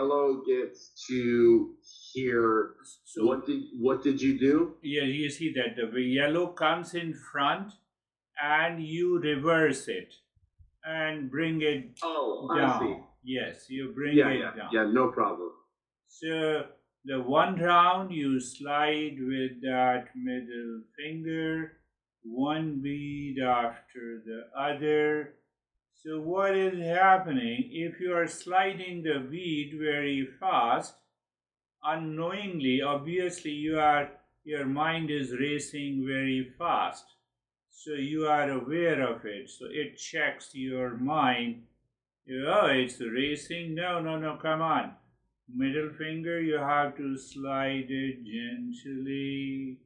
fellow gets to hear. So What did you do? yeah, you see that the yellow comes in front and you reverse it and bring it Oh, I down. see. Yes, you bring Yeah, it yeah, down. yeah. No problem. So the one round you slide with that middle finger, one bead after the other. So what is happening if you are sliding the bead very fast? Unknowingly, obviously, your mind is racing very fast. So you are aware of it. So it checks your mind. Oh, it's racing. No, no, no, come on. Middle finger, you have to slide it gently.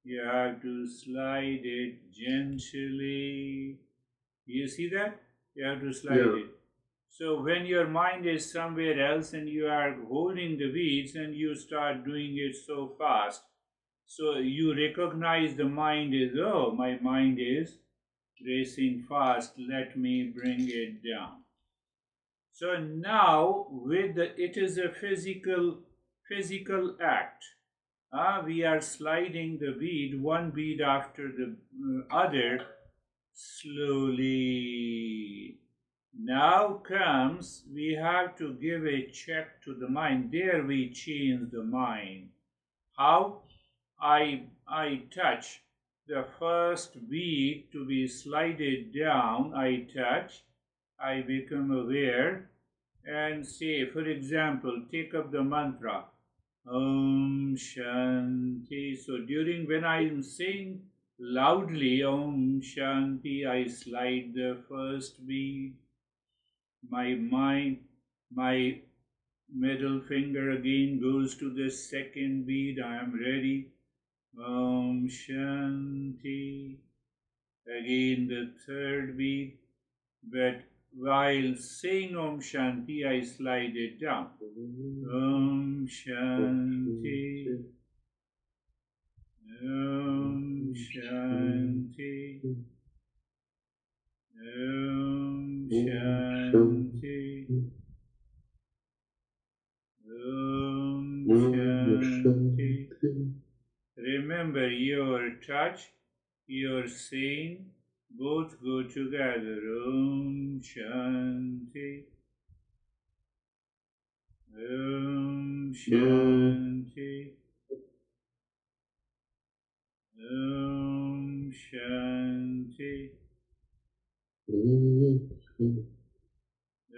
You have to slide it gently. You see that? You have to slide Yeah. it. So when your mind is somewhere else and you are holding the beads and you start doing it so fast, so you recognize the mind is, oh, my mind is racing fast, let me bring it down. So now with it is a physical act. We are sliding the bead, one bead after the other, slowly. Now comes, we have to give a check to the mind. There we change the mind. How? I touch the first bead to be slided down. I touch, I become aware, and say, for example, take up the mantra Om Shanti. So during when I am saying loudly Om Shanti, I slide the first bead. My mind, my middle finger again goes to the second bead. I am ready. Om Shanti. Again the third beat, but while saying Om Shanti, I slide it down. Om Shanti. Om Shanti. Om Shanti. Om Shanti. Remember your touch, your saying, both go together. Om Shanti. Om Shanti. Om Shanti.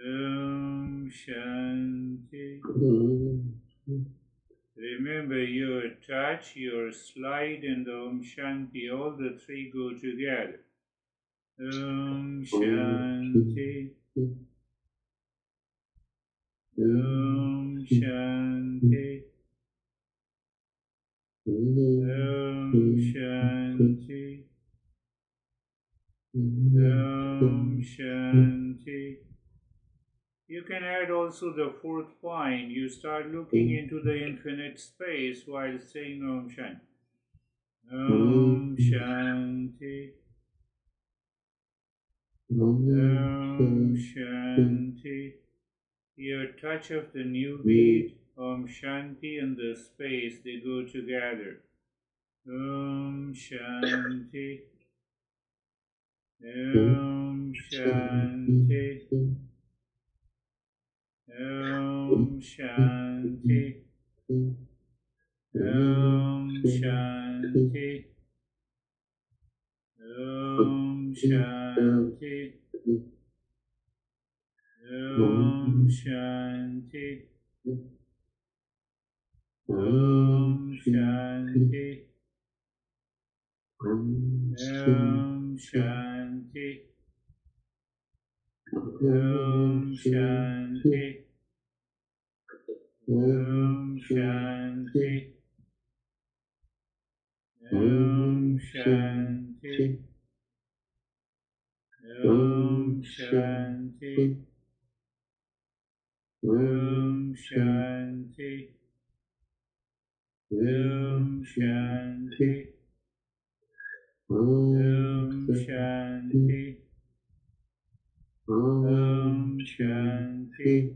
Om Shanti. Remember your touch, your slide, and Om Shanti. All the three go together. Om Shanti. Om Shanti. Om Shanti. Om Shanti. You can add also the fourth point. You start looking into the infinite space while saying Om Shanti. Om Shanti. Om Shanti. Your touch of the new beat, Om Shanti, and the space, they go together. Om Shanti. Om Shanti. Om Shanti. Om Shanti. Om Shanti. Om Shanti. Om Shanti. Om Shanti. Om Shanti. Om Shanti. Om Shanti. Om Shanti. Om Shanti. Om Shanti. Om Shanti. Om Shanti.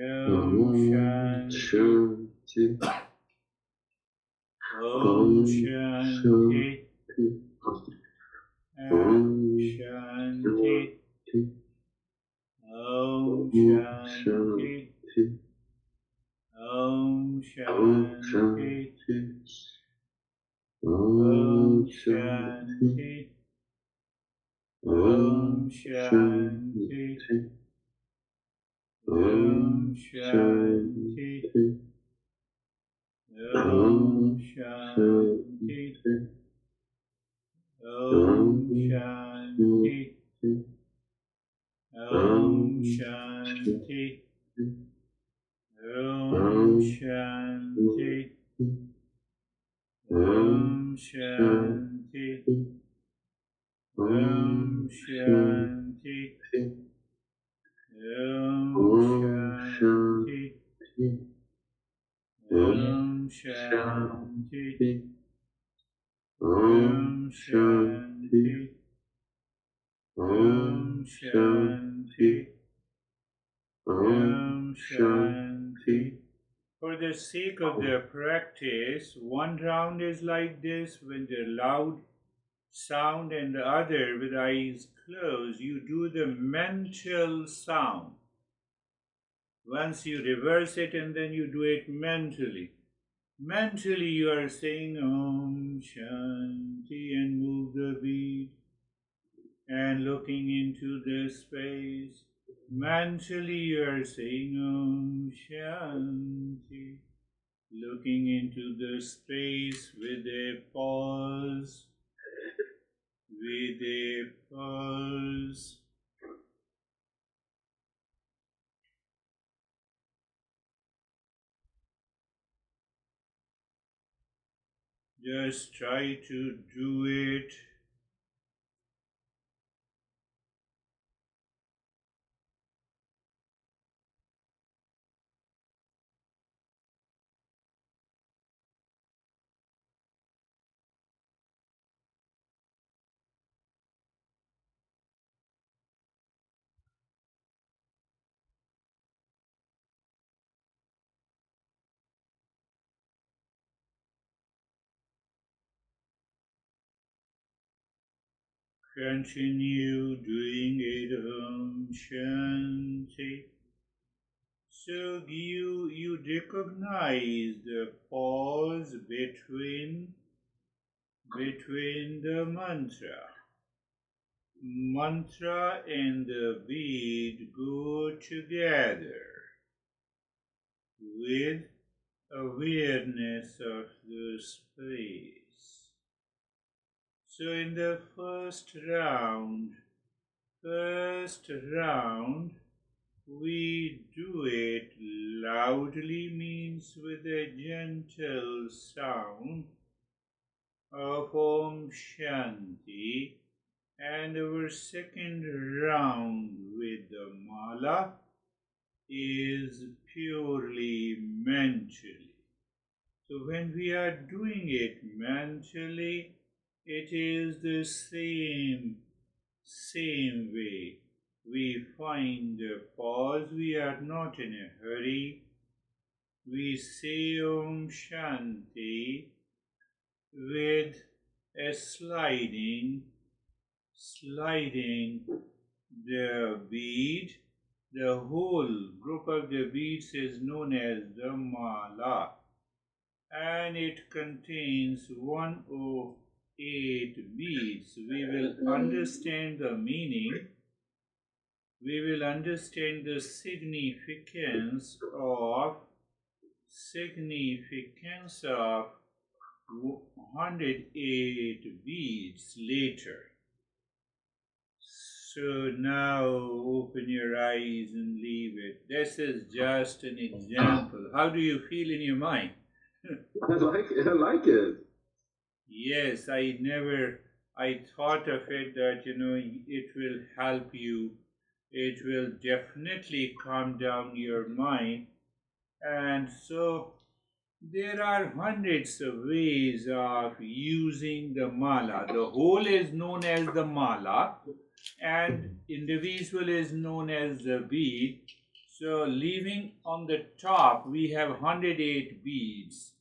Om Shanti. Om Shanti. Om Shanti. Om Shanti. Om Shanti. Om Shanti. Om Shanti. Om Shanti. Om Shanti. Om Shanti. Om Shanti. Om Shanti. Om Shanti. Om Shanti. Om Shanti. Om Shanti. Om Shanti. Om Shanti. Om Shanti. For the sake of the practice, one round is like this when the loud sound and the other with eyes closed. You do the mental sound. Once you reverse it and then you do it mentally. Mentally you are saying Om Shanti and move the beat and looking into the space. Mentally you are saying Om Shanti, looking into the space with a pause. With a pause. Just try to do it. Continue doing it, Om Shanti. So you recognize the pause between the mantra. Mantra and the beat go together with awareness of the space. So in the first round, we do it loudly, means with a gentle sound of Om Shanti, and our second round with the mala is purely mentally. So when we are doing it mentally, it is the same way. We find a pause, we are not in a hurry. We say Om Shanti with a sliding the bead. The whole group of the beads is known as the mala, and it contains 108 beads. We will understand the meaning. We will understand the significance of 108 beads later. So now open your eyes and leave it. This is just an example. How do you feel in your mind? I like it. Yes, I thought of it that, it will help you. It will definitely calm down your mind. And so there are hundreds of ways of using the mala. The whole is known as the mala, and individual is known as the bead. So leaving on the top, we have 108 beads.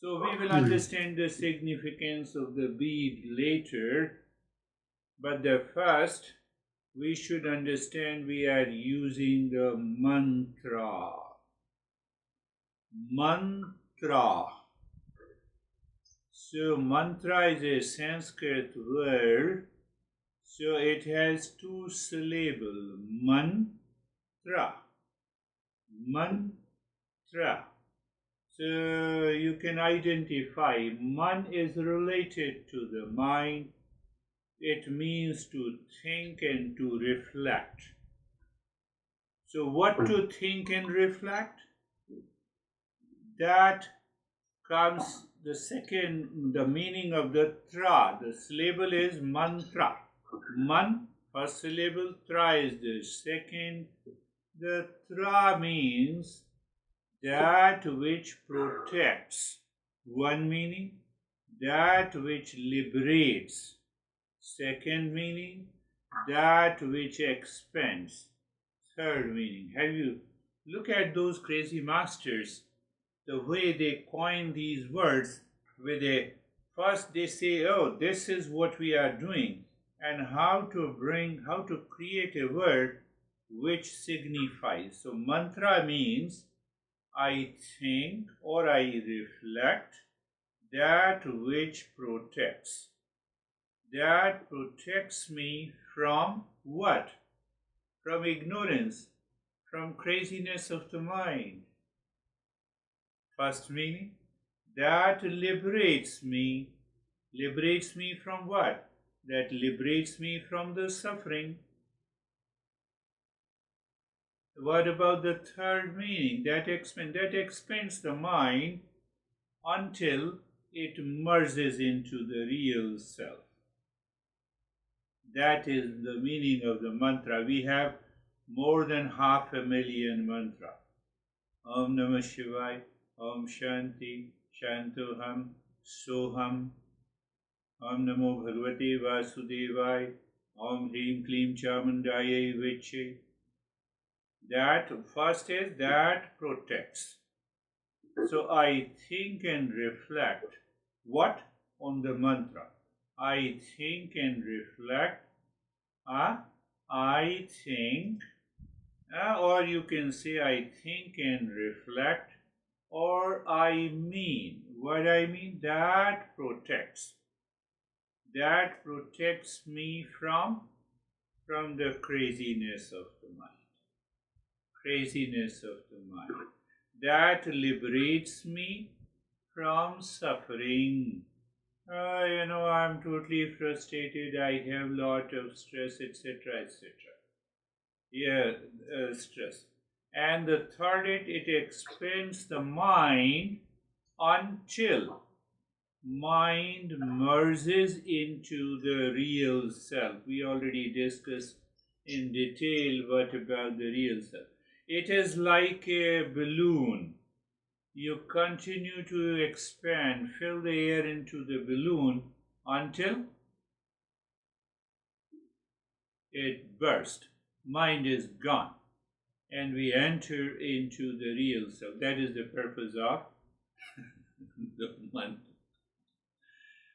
So we will understand the significance of the bead later. But the first, we should understand we are using the mantra. Mantra. So mantra is a Sanskrit word. So it has two syllables. Mantra. Mantra. So you can identify man is related to the mind. It means to think and to reflect. So what to think and reflect? That comes the meaning of the tra. The syllable is mantra. Man, first syllable, tra is the second. The tra means that which protects. One meaning, that which liberates. Second meaning, that which expands. Third meaning, have you look at those crazy masters, the way they coin these words with a first they say, oh, this is what we are doing, and how to create a word which signifies. So mantra means I think or I reflect that which protects. That protects me from what? From ignorance, from craziness of the mind. First meaning, that liberates me. Liberates me from what? That liberates me from the suffering. What about the third meaning? That expands the mind until it merges into the real self. That is the meaning of the mantra. We have more than 500,000 mantras. Om Namah Shivaya, Om Shanti, Shantoham, Soham, Om Namo Bhagavate Vasudevaya, Om Hrim Klim Chamundaya Viche. That first is that protects. So I think and reflect. What? On the mantra. I think and reflect. I think, or you can say I think and reflect, or I mean. What I mean? That protects. That protects me from the craziness of the mind. Craziness of the mind. That liberates me from suffering. I'm totally frustrated, I have lot of stress, etc., etc. Stress. And the third, it expands the mind until mind merges into the real self. We already discussed in detail what about the real self. It is like a balloon. You continue to expand, fill the air into the balloon until it bursts. Mind is gone. And we enter into the real self. That is the purpose of the mantra.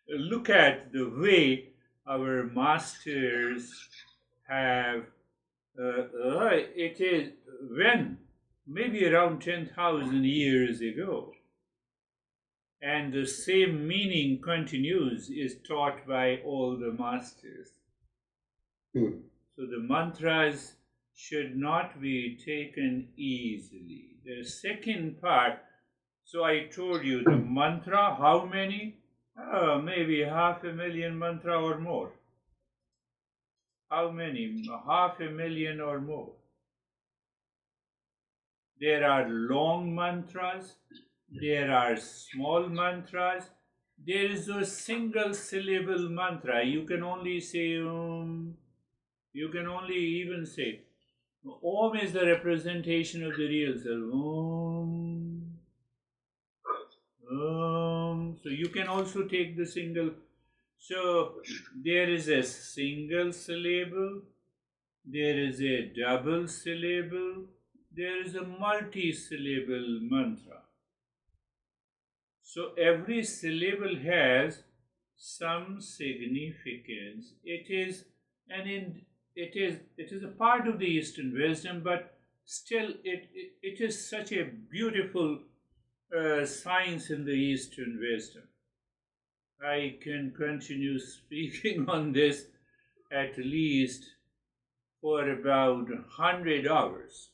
Look at the way our masters have, it is when maybe around 10,000 years ago. And the same meaning continues, is taught by all the masters. So the mantras should not be taken easily. The second part, so I told you the mantra, how many? Maybe 500,000 mantra or more. How many? 500,000 or more. There are long mantras, there are small mantras, there is a single syllable mantra. You can only say you can only even say Om is the representation of the real self. Om. So you can also take the single. So there is a single syllable, there is a double syllable, there is a multi-syllable mantra. So every syllable has some significance. It is a part of the Eastern wisdom, but still it is such a beautiful science in the Eastern wisdom. I can continue speaking on this at least for about 100 hours.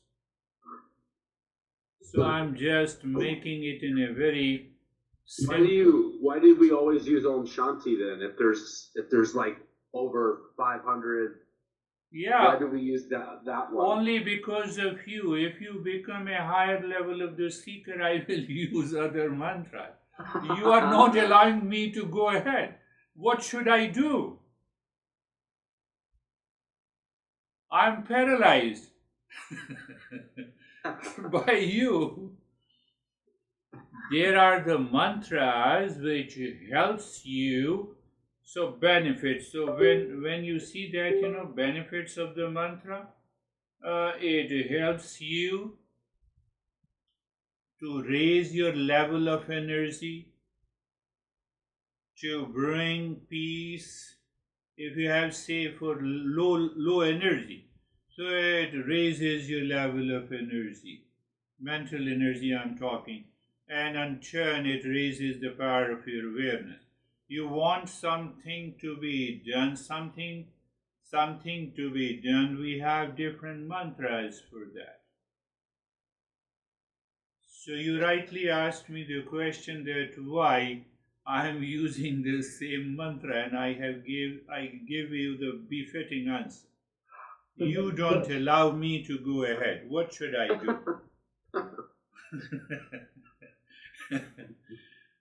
So I'm just making it in a very simple. Why do we always use Om Shanti then? If there's like over 500, Yeah, why do we use that one? only because of you. If you become a higher level of the seeker, I will use other mantras. You are not allowing me to go ahead. What should I do? I'm paralyzed by you. There are the mantras which helps you. So benefits. So when you see that benefits of the mantra, it helps you to raise your level of energy, to bring peace. If you have, say, for low energy, so it raises your level of energy, mental energy I'm talking, and in turn it raises the power of your awareness. You want something to be done, something to be done, we have different mantras for that. So you rightly asked me the question that why I am using the same mantra, and I give you the befitting answer. You don't allow me to go ahead. What should I do?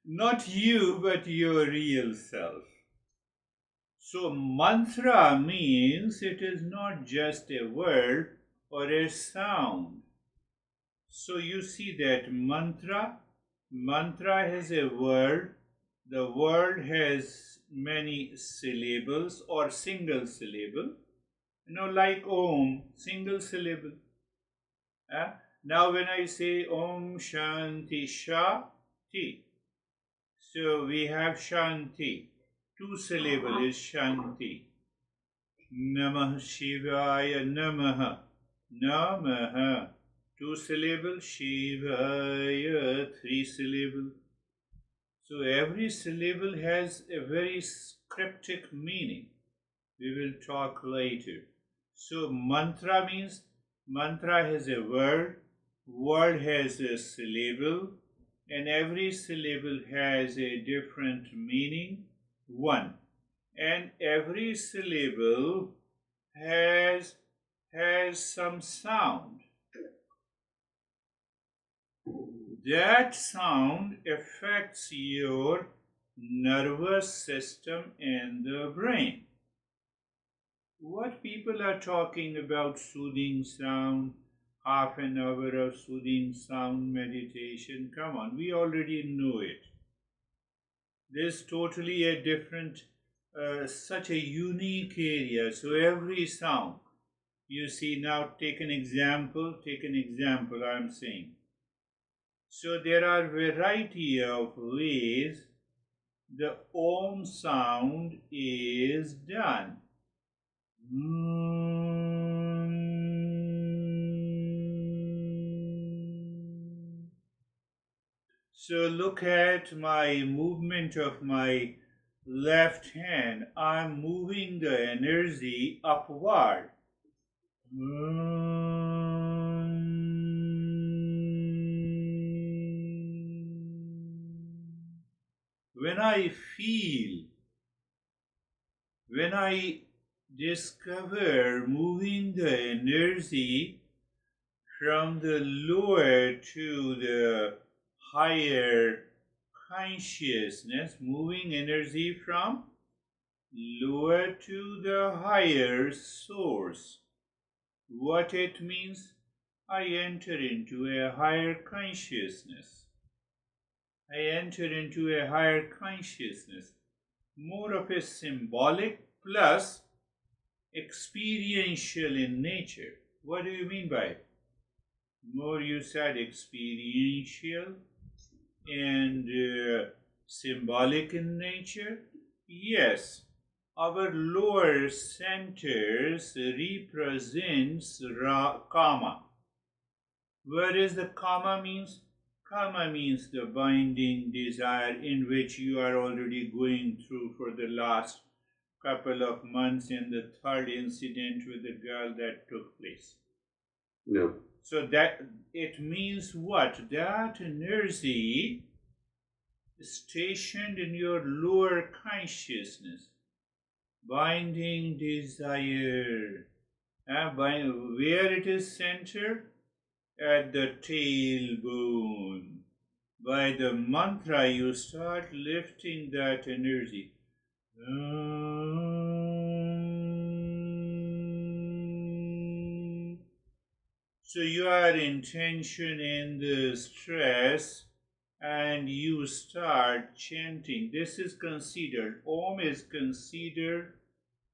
Not you, but your real self. So mantra means it is not just a word or a sound. So you see that mantra has a word. The word has many syllables or single syllable. Like Om, single syllable. Now when I say Om Shanti Shati, so we have Shanti. Two syllable is Shanti. Namah Shivaya Namaha. Namaha. Two syllable, Shivaya, three syllable. So every syllable has a very cryptic meaning. We will talk later. So mantra means mantra has a word has a syllable, and every syllable has a different meaning, one. And every syllable has some sound. That sound affects your nervous system and the brain. What people are talking about soothing sound, half an hour of soothing sound meditation, come on, we already know it. This is totally a different, such a unique area. So every sound, you see, now take an example, I'm saying. So there are variety of ways the Om sound is done. So look at my movement of my left hand. I'm moving the energy upward. When I discover moving the energy from the lower to the higher consciousness, moving energy from lower to the higher source. What it means? I enter into a higher consciousness. More of a symbolic plus experiential in nature. What do you mean by it? more you said experiential and symbolic in nature. Yes, our lower centers represents karma. Where is the karma means? Karma means the binding desire in which you are already going through for the last couple of months in the third incident with the girl that took place. Yeah. So that it means what? That energy stationed in your lower consciousness, binding desire. Where it is centered? At the tailbone. By the mantra, you start lifting that energy. So your intention in the stress and you start chanting. This is considered, Om is considered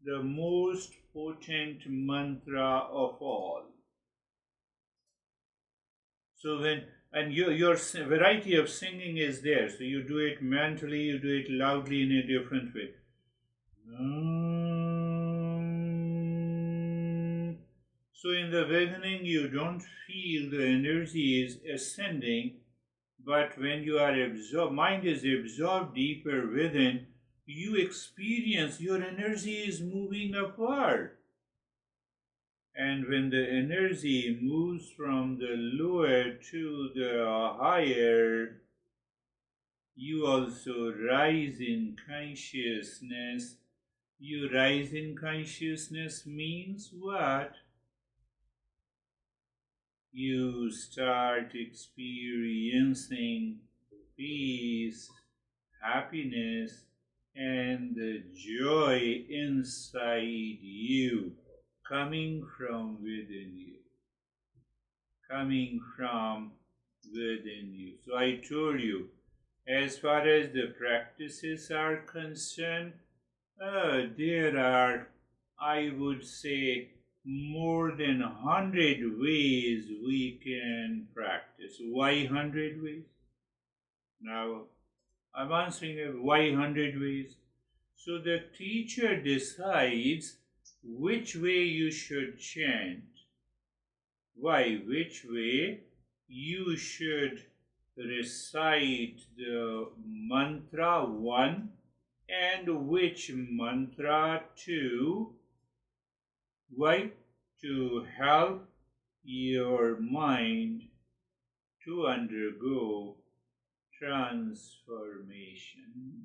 the most potent mantra of all. So your variety of singing is there. So you do it mentally, you do it loudly in a different way. So in the beginning, you don't feel the energy is ascending, but when you are absorbed, mind is absorbed deeper within, you experience your energy is moving upward. And when the energy moves from the lower to the higher, you also rise in consciousness. You rise in consciousness means what? You start experiencing peace, happiness, and the joy inside you, coming from within you. Coming from within you. So I told you, as far as the practices are concerned, there are, I would say, more than 100 ways we can practice. Why 100 ways? Now, I'm answering why 100 ways. So the teacher decides which way you should chant. Why? Which way you should recite the mantra 1 and which mantra 2. Why? To help your mind to undergo transformation.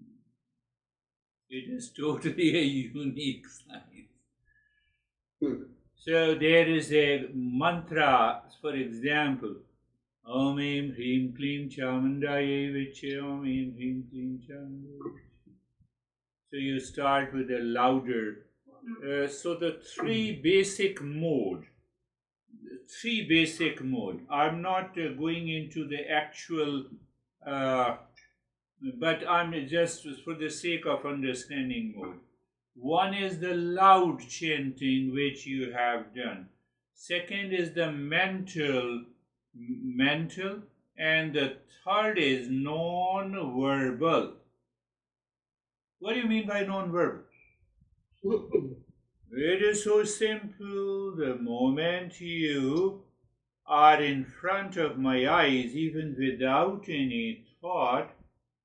It is totally a unique science. So there is a mantra, for example, Om Em Hrim Klim Chamundaye Viche, Om Em Hrim Klim Chamundaye. So you start with a louder. So the three basic mode. I'm not going into the actual, but I'm just for the sake of understanding mode. One is the loud chanting which you have done. Second is the mental, and the third is non-verbal. What do you mean by non-verbal? It is so simple. The moment you are in front of my eyes, even without any thought,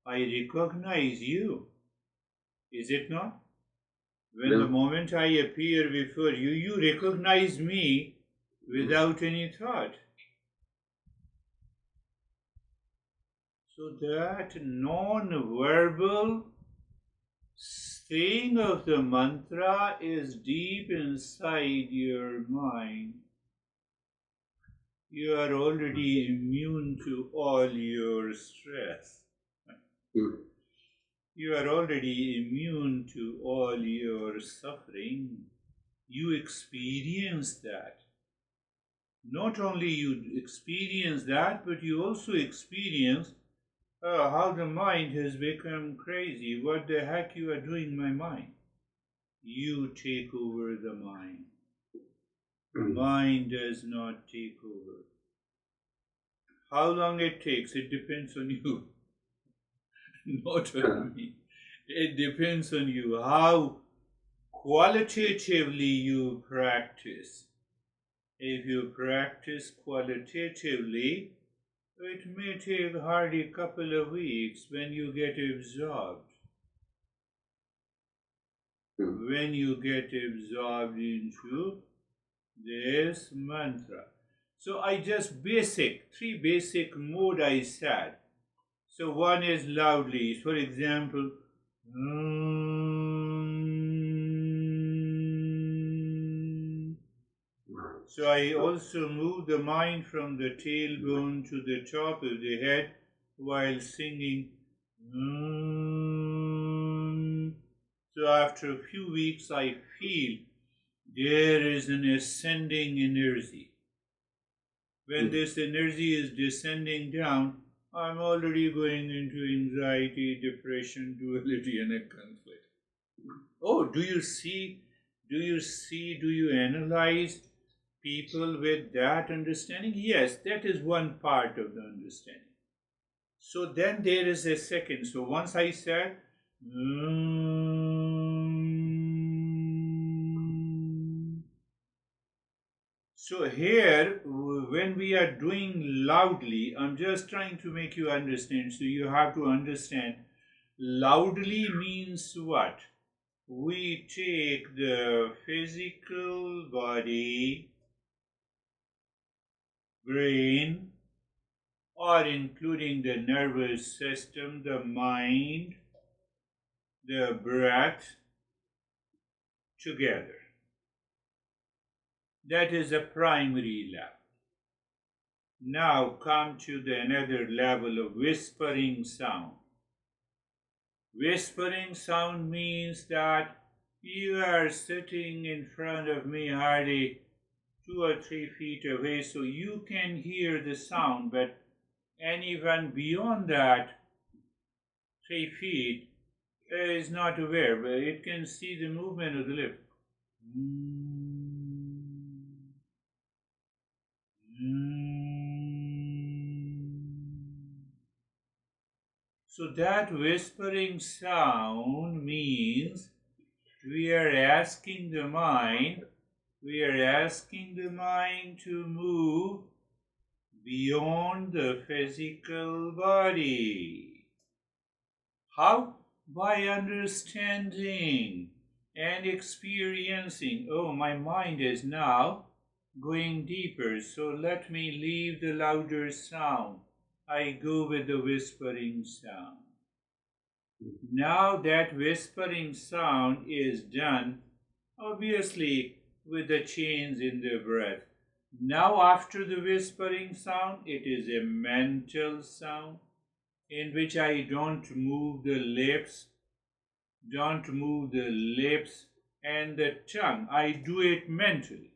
I recognize you. Is it not? When the moment I appear before you, you recognize me without any thought. So that non-verbal saying of the mantra is deep inside your mind. You are already immune to all your stress. You are already immune to all your suffering. You experience that. Not only you experience that, but you also experience how the mind has become crazy. What the heck you are doing, my mind? You take over the mind. The mind does not take over. How long it takes, it depends on you, not on me. It depends on you, how qualitatively you practice. If you practice qualitatively, it may take hardly a couple of weeks when you get absorbed. When you get absorbed into this mantra. So I just three basic mode I said. So one is loudly, for example, so I also move the mind from the tailbone to the top of the head while singing. So after a few weeks I feel there is an ascending energy. When this energy is descending down, I'm already going into anxiety, depression, duality, and a conflict. Oh, do you analyze people with that understanding? Yes, that is one part of the understanding. So then there is a second. So once I said, so here, when we are doing loudly, I'm just trying to make you understand. So you have to understand, loudly means what? We take the physical body, brain, or including the nervous system, the mind, the breath, together. That is a primary level. Now come to another level of whispering sound. Whispering sound means that you are sitting in front of me hardly 2 or 3 feet away, so you can hear the sound, but anyone beyond that 3 feet is not aware, but it can see the movement of the lips. So that whispering sound means we are asking the mind to move beyond the physical body. How? By understanding and experiencing. Oh, my mind is now going deeper, so let me leave the louder sound. I go with the whispering sound. Now that whispering sound is done, obviously with the change in the breath. Now after the whispering sound, it is a mental sound in which I don't move the lips and the tongue. I do it mentally.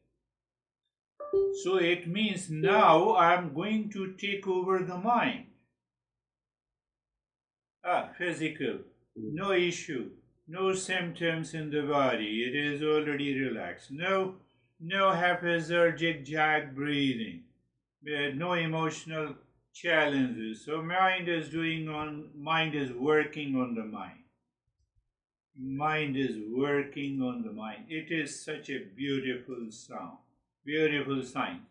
So it means now I am going to take over the mind. Physical, no issue, no symptoms in the body. It is already relaxed. No haphazard jack breathing. No emotional challenges. So mind is working on the mind. Mind is working on the mind. It is such a beautiful sound, beautiful sign.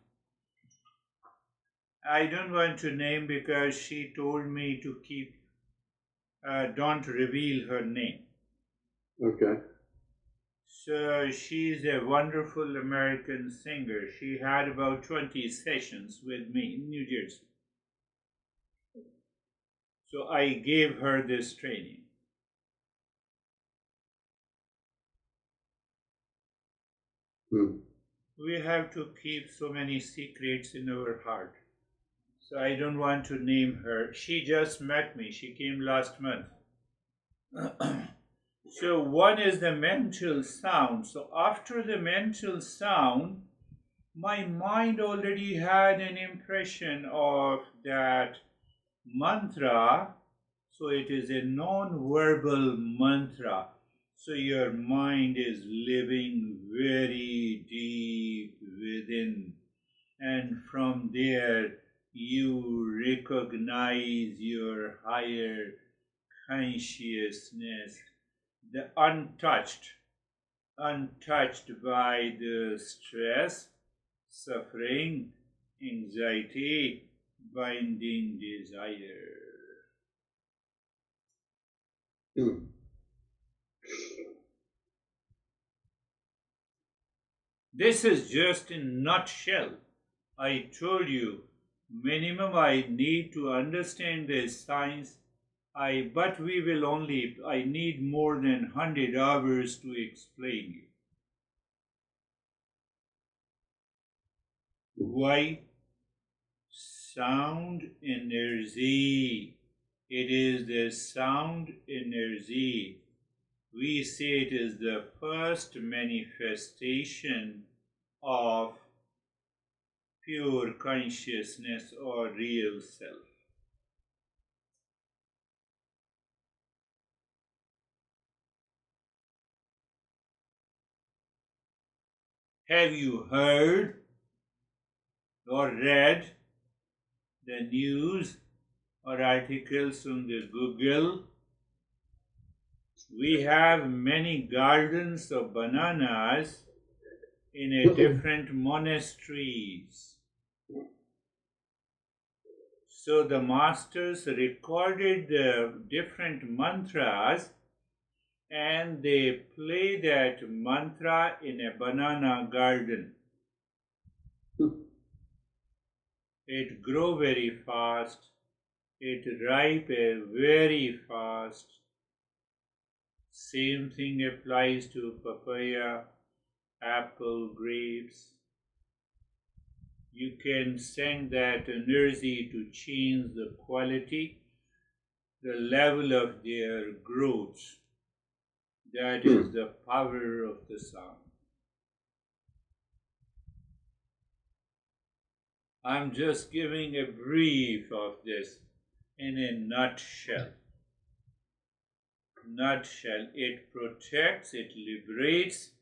I don't want to name because she told me to don't reveal her name. Okay. So she's a wonderful American singer. She had about 20 sessions with me in New Jersey. So I gave her this training. We have to keep so many secrets in our heart. So I don't want to name her. She just met me. She came last month. So one is the mental sound. So after the mental sound, my mind already had an impression of that mantra. So it is a non-verbal mantra. So your mind is living very deep within. And from there, you recognize your higher consciousness, the untouched by the stress, suffering, anxiety, binding desire. This is just in nutshell. I told you, minimum I need to understand this science. But I need more than 100 hours to explain you. Why? Sound energy. It is the sound energy. We say it is the first manifestation of pure consciousness or real self. Have you heard or read the news or articles on the Google? We have many gardens of bananas in a different monasteries. So the masters recorded the different mantras and they play that mantra in a banana garden. It grow very fast. It ripe very fast. Same thing applies to papaya, apple, grapes. You can send that energy to change the quality, the level of their growth. That is the power of the sound. I'm just giving a brief of this in a nutshell. It protects, it liberates,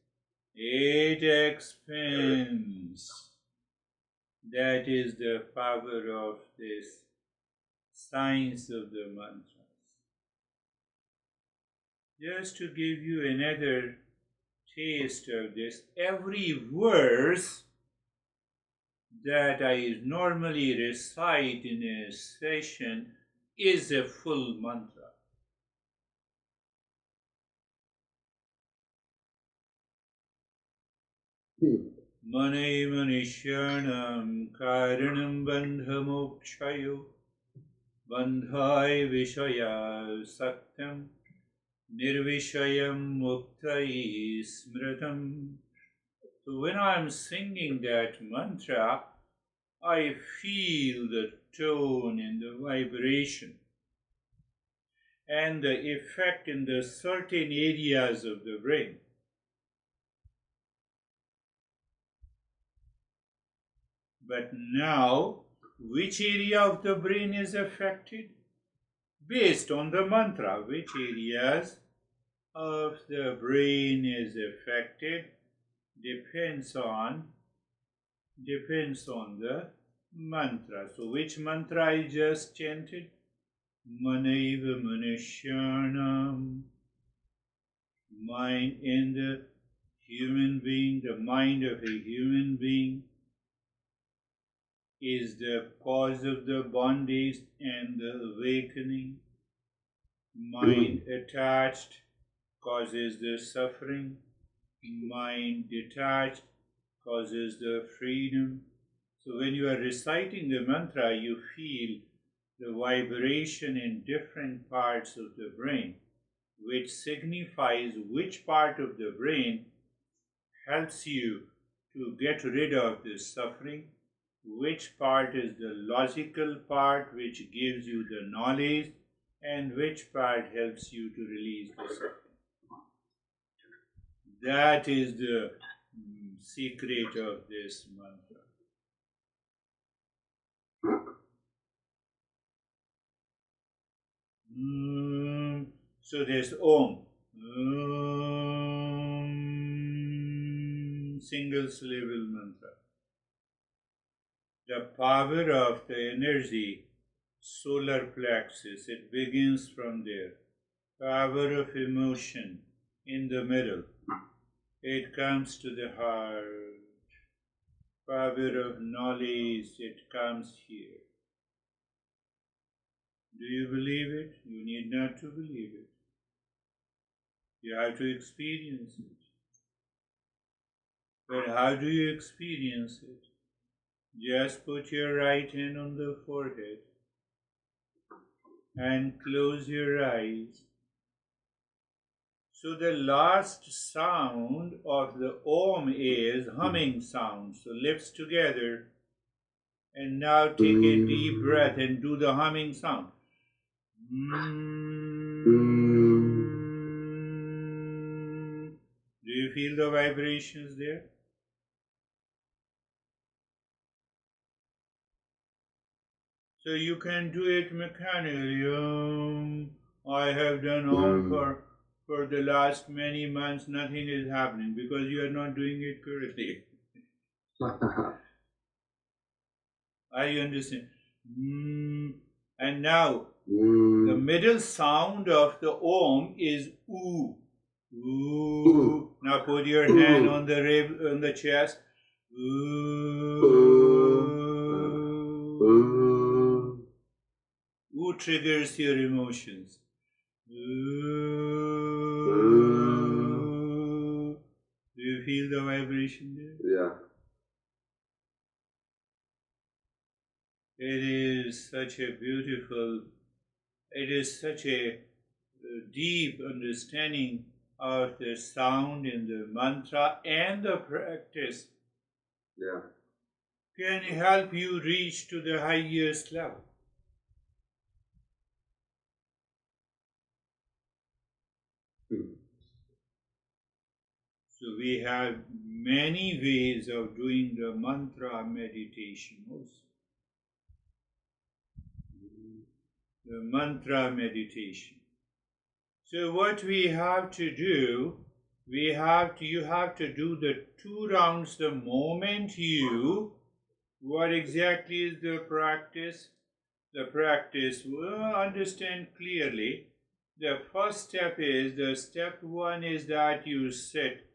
it expands. That is the power of this science of the mantras. Just to give you another taste of this, every verse that I normally recite in a session is a full mantra. Mane manishyanam karanam bandhamokshayo bandhai vishaya saktam nirvishayam muktai smritam. So when I am singing that mantra, I feel the tone and the vibration and the effect in the certain areas of the brain. But now, which area of the brain is affected? Based on the mantra, which areas of the brain is affected depends on the mantra. So which mantra I just chanted? Manaiva Manishyanam. Mind in the human being, the mind of a human being is the cause of the bondage and the awakening. Mind attached causes the suffering. Mind detached causes the freedom. So when you are reciting the mantra, you feel the vibration in different parts of the brain, which signifies which part of the brain helps you to get rid of the suffering, which part is the logical part which gives you the knowledge, and which part helps you to release the suffering. That is the secret of this mantra. So there's Om. Single syllable mantra. The power of the energy, solar plexus, it begins from there. Power of emotion in the middle. It comes to the heart. Power of knowledge, it comes here. Do you believe it? You need not to believe it. You have to experience it. But how do you experience it? Just put your right hand on the forehead and close your eyes. So the last sound of the Om is humming sound. So lips together. And now take a deep breath and do the humming sound. Do you feel the vibrations there? So you can do it mechanically. I have done Om for the last many months. Nothing is happening because you are not doing it correctly. Are you understand? And now the middle sound of the Om is Oo. Ooh. Now put your hand on the rib, on the chest. Ooh. Ooh triggers your emotions. Ooh. Do you feel the vibration there? Yeah. It is such a deep understanding of the sound in the mantra and the practice. Yeah. Can help you reach to the highest level. So we have many ways of doing the mantra meditation also. The mantra meditation. So what we have to do, you have to do the 2 rounds the moment what exactly is the practice? The practice, understand clearly. The first step is, step 1 is that you sit,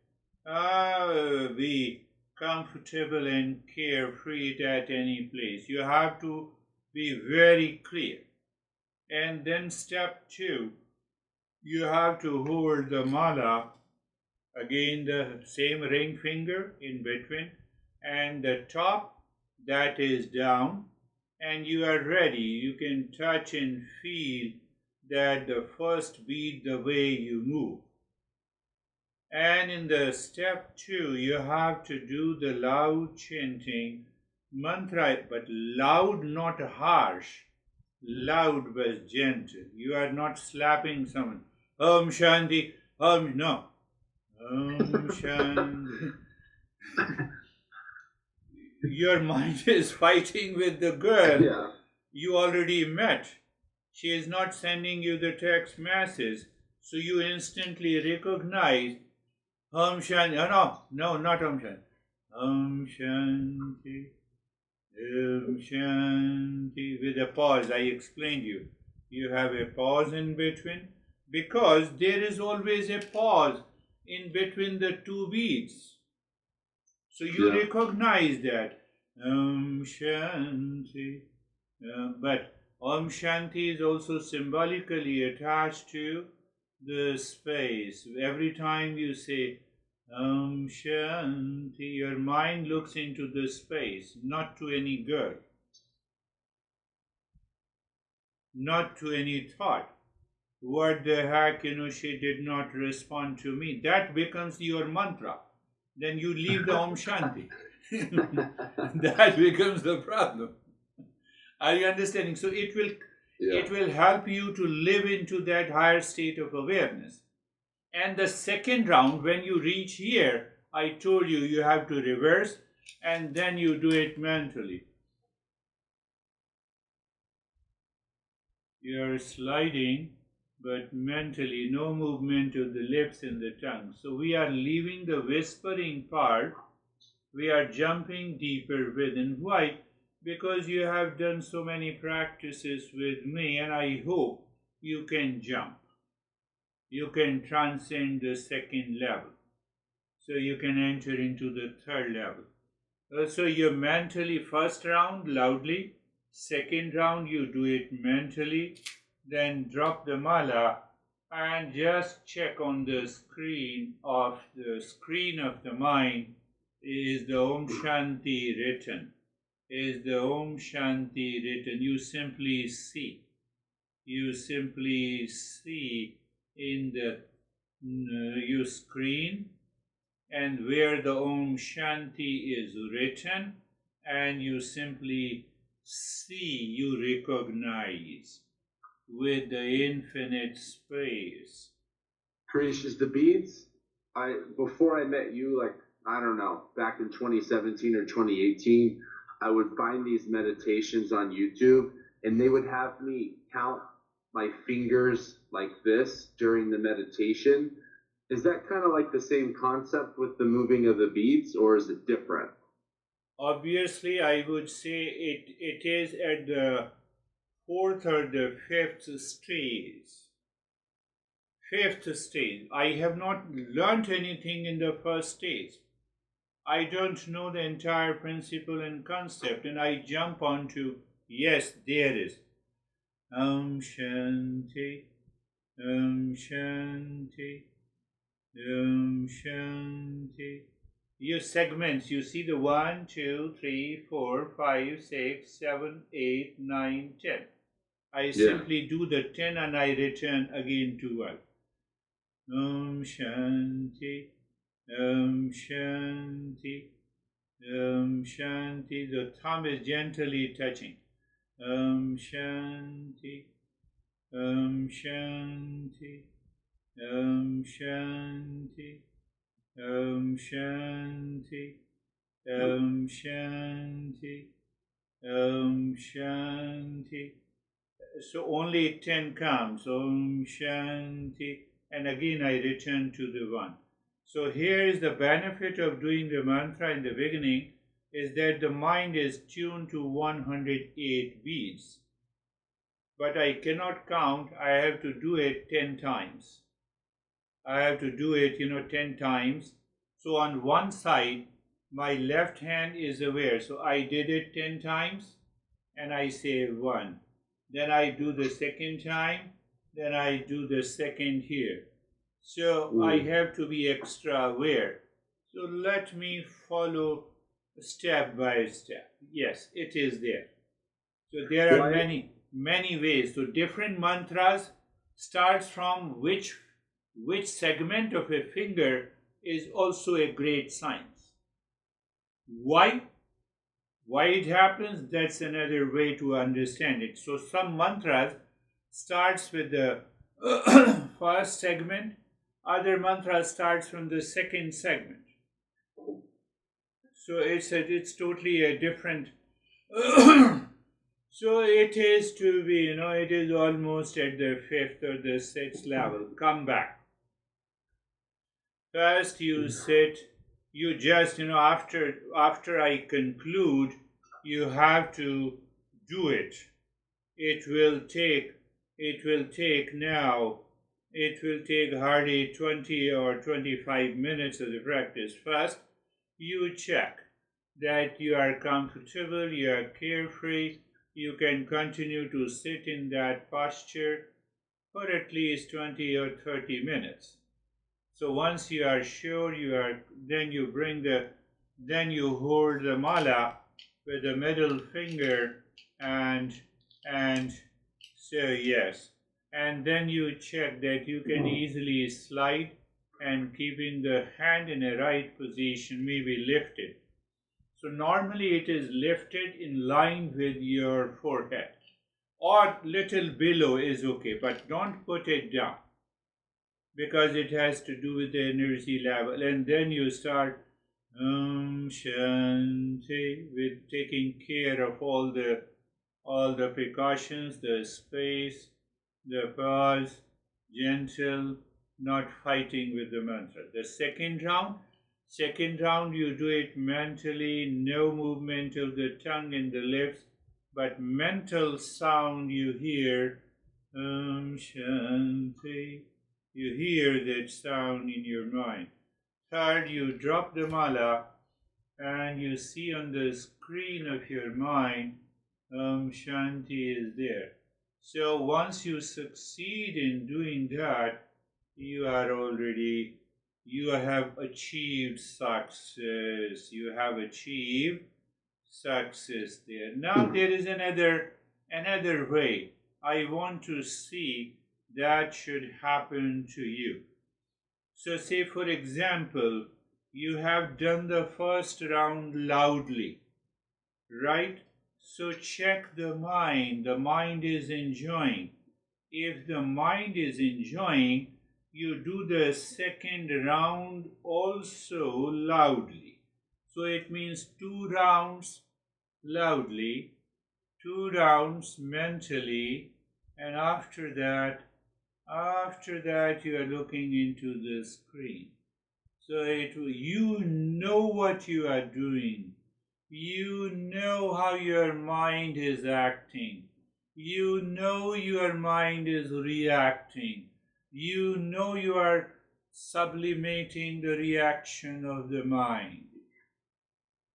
be comfortable and carefree at any place. You have to be very clear. And then step 2, you have to hold the mala, again the same ring finger in between, and the top that is down, and you are ready. You can touch and feel that the first beat the way you move. And in the step 2, you have to do the loud chanting mantra, but loud, not harsh. Loud but gentle. You are not slapping someone. Om Shanti, Om, no. Om Shanti. Your mind is fighting with the girl you already met. She is not sending you the text message, so you instantly recognize Om Shanti. No, not Om Shanti. Om Shanti. Om Shanti. With a pause, I explained you. You have a pause in between because there is always a pause in between the 2 beats. So you recognize that Om Shanti. But Om Shanti is also symbolically attached to the space. Every time you say Om Shanti, your mind looks into the space, not to any girl, not to any thought. What the heck, she did not respond to me. That becomes your mantra. Then you leave the Om Shanti. That becomes the problem. Are you understanding? So it will help you to live into that higher state of awareness. And the second round, when you reach here, I told you you have to reverse and then you do it mentally. You are sliding, but mentally, no movement of the lips and the tongue. So we are leaving the whispering part. We are jumping deeper within. Why? because you have done so many practices with me, and I hope you can jump. You can transcend the second level. So you can enter into the third level. So you mentally, first round loudly, second round you do it mentally, then drop the mala and just check on the screen of the mind. Is the Om Shanti written? Is the Om Shanti written? You simply see. You simply see in the your screen, and where the Om Shanti is written, and you simply see, you recognize with the infinite space. Krish, is the beads? Before I met you, like I don't know, back in 2017 or 2018, I would find these meditations on YouTube, and they would have me count my fingers like this during the meditation. Is that kind of like the same concept with the moving of the beads, or is it different? Obviously, I would say it is at the fourth or the fifth stage. Fifth stage. I have not learnt anything in the first stage. I don't know the entire principle and concept, and I jump onto, yes, there is. Om Shanti, Om Shanti, Om Shanti. You segments, you see the 1, 2, 3, 4, 5, 6, 7, 8, 9, 10. I simply do the 10 and I return again to 1. Om Shanti, Om Shanti, Om Shanti. The thumb is gently touching. Om Shanti, Om Shanti, Om Shanti, Om Shanti, Om Shanti, Om Shanti. So only 10 comes. Om Shanti. And again I return to the 1. So here is the benefit of doing the mantra in the beginning, is that the mind is tuned to 108 beats. But I cannot count, I have to do it 10 times. I have to do it, 10 times. So on one side, my left hand is aware. So I did it 10 times and I say 1. Then I do the second time, then I do the second here. So I have to be extra aware. So let me follow step by step. Yes, it is there. So there are many ways. So different mantras starts from which segment of a finger is also a great science. Why? Why it happens, that's another way to understand it. So some mantras starts with the first segment, other mantra starts from the second segment. So it's totally a different. So it is to be, it is almost at the 5th or the 6th level. Come back. First you sit, you just, after I conclude, you have to do it. It will take hardly 20 or 25 minutes of the practice. First, you check that you are comfortable, you are carefree, you can continue to sit in that posture for at least 20 or 30 minutes. So once you are sure then you hold the mala with the middle finger and so yes. And then you check that you can easily slide and keeping the hand in a right position, maybe lifted. So normally it is lifted in line with your forehead, or little below is okay, but don't put it down because it has to do with the energy level. And then you start Om Shanti with taking care of all the precautions, the space, the pause, gentle, not fighting with the mantra. The second round, Second round, you do it mentally, no movement of the tongue and the lips, but mental sound you hear, Shanti. You hear that sound in your mind. Third, you drop the mala and you see on the screen of your mind, Shanti is there. So once you succeed in doing that, you have achieved success. You have achieved success there. Now there is another way. I want to see that should happen to you. So say for example, you have done the first round loudly, right? So check the mind. The mind is enjoying. If the mind is enjoying, you do the second round also loudly. So it means 2 rounds loudly, 2 rounds mentally, and after that you are looking into the screen. So you know what you are doing. You know how your mind is acting. You know your mind is reacting. You know you are sublimating the reaction of the mind.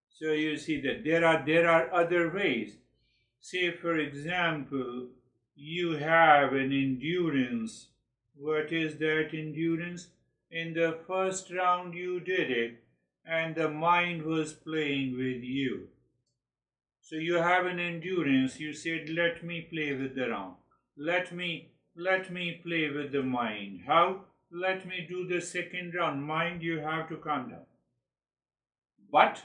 So you see that there are other ways. Say for example, you have an endurance. What is that endurance? In the first round you did it and the mind was playing with you. So you have an endurance. You said, let me play with the round. Let me play with the mind. How? Let me do the second round. Mind, you have to calm down. But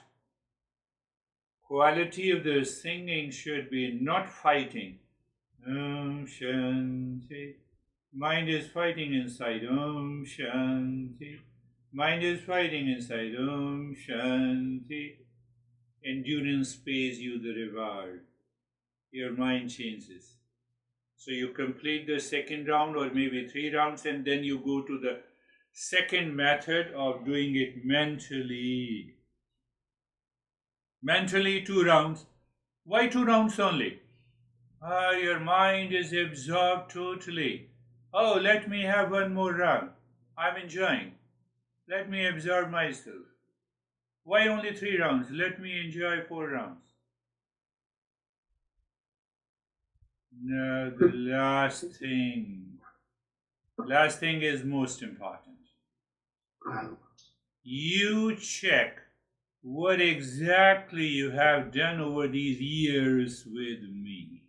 quality of the singing should be not fighting. Om Shanti. Mind is fighting inside. Om Shanti. Mind is fighting inside. Om Shanti. Endurance pays you the reward. Your mind changes. So you complete the second round or maybe 3 rounds and then you go to the second method of doing it mentally. Mentally 2 rounds. Why 2 rounds only? Your mind is absorbed totally. Oh, let me have 1 more round. I'm enjoying. Let me absorb myself. Why only 3 rounds? Let me enjoy 4 rounds. No, the last thing is most important. You check what exactly you have done over these years with me.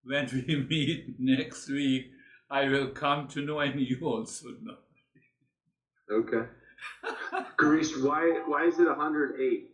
When we meet next week, I will come to know and you also know. Okay. Girish, why is it 108?